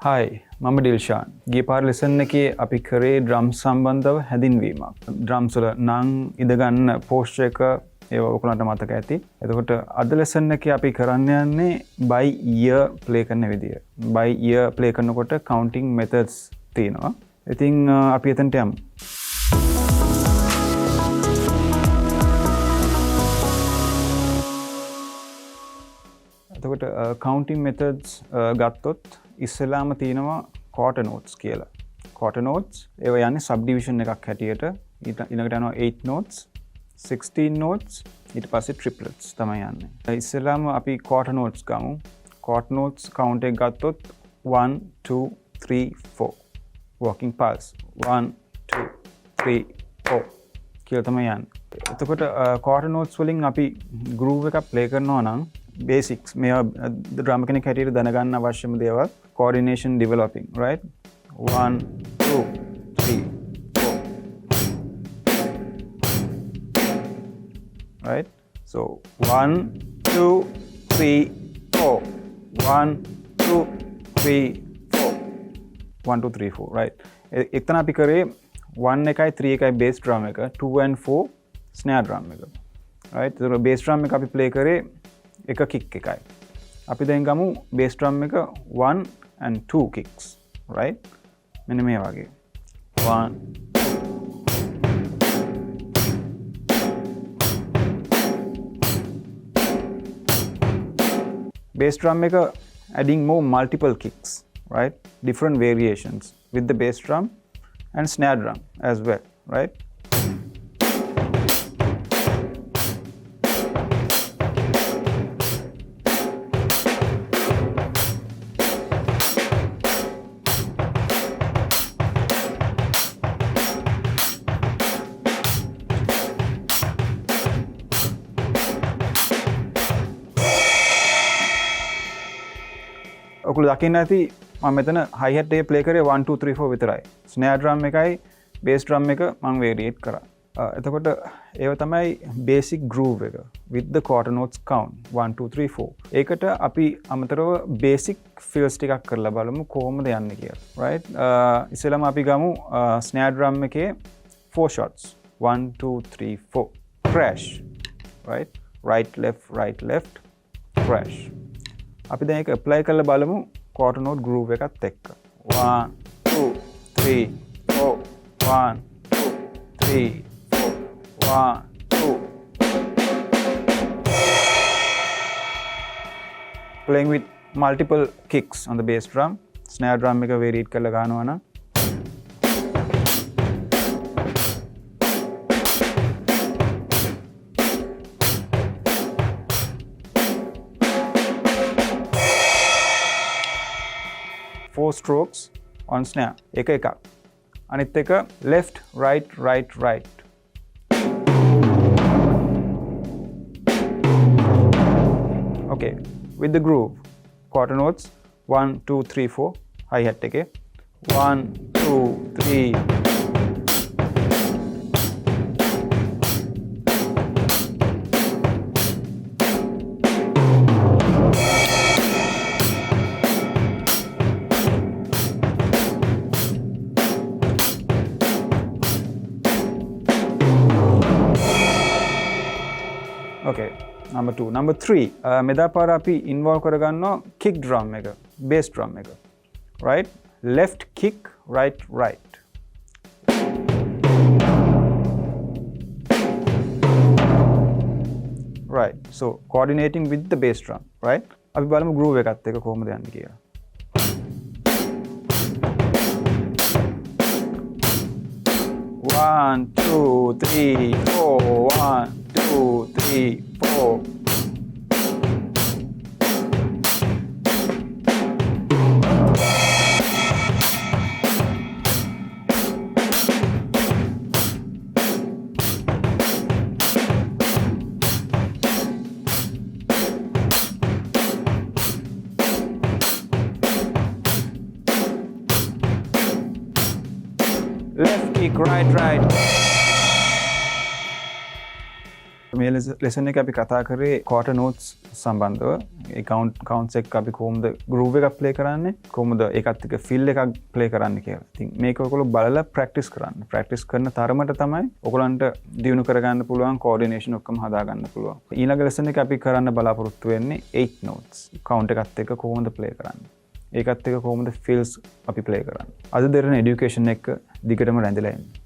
Hi, මම ඩිල්ෂාන්. ගිය පාර ලෙසන් එකේ අපි කරේ ඩ්‍රම්ස් සම්බන්ධව හැඳින්වීමක්. ඩ්‍රම්ස් වල නම් ඉඳ ගන්න පෝස්චර් එක ඒව ඔයගොල්ලන්ට මතක ඇති. එතකොට අද ලෙසන් එකේ අපි කරන්න යන්නේ by ear play කරන විදිය. by ear play කරනකොට counting methods තියෙනවා. ඉතින් අපි එතනට යමු. එතකොට counting methods ගත්තොත් ඉස්සෙල්ලාම තියෙනවා quarter notes කියලා. quarter notes ඒවා යන්නේ subdivision එකක් හැටියට. ඊළඟට යනවා 8 notes, 16 notes, ඊට පස්සේ triplets තමයි යන්නේ. ඉස්සෙල්ලාම අපි quarter notes ගමු. quarter notes count එක ගත්තොත් 1 2 3 4 walking pulse 1 2 3 4 කියලා තමයි යන්නේ. එතකොට quarter notes වලින් අපි groove එකක් play කරනවා නම් basics මේ drama කෙනෙක් හැටියට දැනගන්න අවශ්‍යම දේවල් coordination developing, right? 1 2 3 4 right? So 1 2 3 4 1 2 3 4 1 2 3 4 right? එතන අපි කරේ 1 එකයි 3 එකයි bass drum එක 2 and 4 snare drum එක right? so bass drum එක අපි play කරේ එක kick එකයි. අපි දැන් ගමු bass drum එක 1 and 2 kicks, right? මෙන්න මේ වගේ. 1 bass drum එක adding more multiple kicks, right? Different variations with the bass drum and snare drum as well, right? ඔකුළු දකින්න ඇති මම මෙතන hi-hat එක play කරේ 1 2 3 4 විතරයි. snare drum එකයි bass drum එක මම variate කරා. එතකොට ඒව තමයි basic groove එක with the quarter notes count 1 2 3 4. ඒකට අපි අමතරව basic fills ටිකක් කරලා බලමු කොහොමද යන්නේ කියලා. right? ඉස්සෙල්ලාම අපි ගමු snare drum එකේ 4 shots 1 2 3 4 crash, right? right left crash. අපි දැන් ඒක apply කරලා බලමු quarter note groove එකත් එක්ක 1 2 3 4 1 2 3 4 1 2 playing with multiple kicks on the bass drum. snare drum එක variate කරලා ගන්නවා නම් four strokes on snare එක එකක් අනිත් එක left right okay with the groove quarter notes 1 2 3 4 hi-hat එකේ 1 2 3 okay number 2 number 3 මෙදා පාර අපි involve කරගන්නවා kick drum එක bass drum එක right left kick right right so coordinating with the bass drum right අපි බලමු groove එකත් එක කොහොමද යන්නේ කියලා 1 2 3 4 1 2 3 4 left kick right මේ ලෙසන් එක අපි කතා කරේ කෝට නෝට්ස් සම්බන්ධව කවන්ස් එක් අපි කොහොමද ගෲව් එකක් ප්ලේ කරන්නේ කොහොමද ඒකත් එක්ක ෆිල් එකක් ප්ලේ කරන්න කියලා. ඉතින් මේක ඔයගොල්ලෝ බලලා ප්‍රැක්ටිස් කරන්න. ප්‍රැක්ටිස් කරන තරමට තමයි ඔයගොල්ලන්ට දියුණු කරගන්න පුළුවන් කෝඩිනේෂන් ඔක්කොම හදාගන්න පුළුවන්. ඊළඟ ලෙසන් එක අපි කරන්න බලාපොරොත්තු වෙන්නේ 8 notes. කවුන්ට් එකත් එක්ක කොහොමද ප්ලේ කරන්නේ. ඒකත් එක්ක කොහොමද ෆිල්ස් අපි ප්ලේ කරන්නේ. අද දෙරණ এডুকেෂන් එක දිගටම රැඳිලා ඉන්නේ.